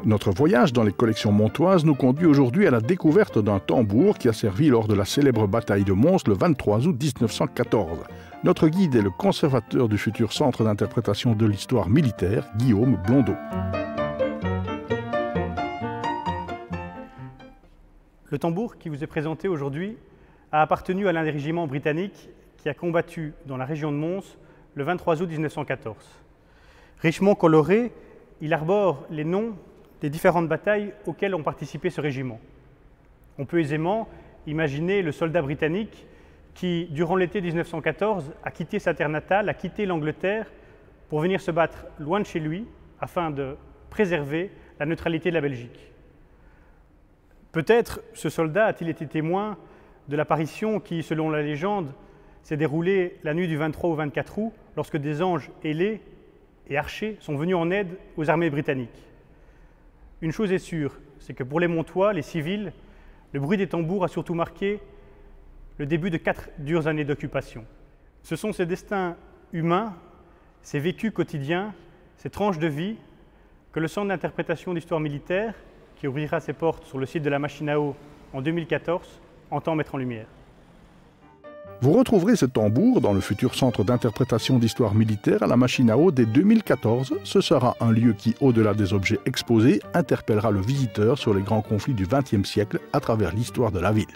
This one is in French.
Notre voyage dans les collections montoises nous conduit aujourd'hui à la découverte d'un tambour qui a servi lors de la célèbre bataille de Mons le 23 août 1914. Notre guide est le conservateur du futur centre d'interprétation de l'histoire militaire, Guillaume Blondeau. Le tambour qui vous est présenté aujourd'hui a appartenu à l'un des régiments britanniques qui a combattu dans la région de Mons le 23 août 1914. Richement coloré, il arbore les noms des différentes batailles auxquelles ont participé ce régiment. On peut aisément imaginer le soldat britannique qui, durant l'été 1914, a quitté sa terre natale, a quitté l'Angleterre pour venir se battre loin de chez lui afin de préserver la neutralité de la Belgique. Peut-être ce soldat a-t-il été témoin de l'apparition qui, selon la légende, s'est déroulée la nuit du 23 au 24 août, lorsque des anges ailés et archers sont venus en aide aux armées britanniques. Une chose est sûre, c'est que pour les Montois, les civils, le bruit des tambours a surtout marqué le début de 4 dures années d'occupation. Ce sont ces destins humains, ces vécus quotidiens, ces tranches de vie que le Centre d'interprétation d'histoire militaire, qui ouvrira ses portes sur le site de la Machine à eau en 2014, entend mettre en lumière. Vous retrouverez ce tambour dans le futur centre d'interprétation d'histoire militaire à la Machine à eau dès 2014. Ce sera un lieu qui, au-delà des objets exposés, interpellera le visiteur sur les grands conflits du XXe siècle à travers l'histoire de la ville.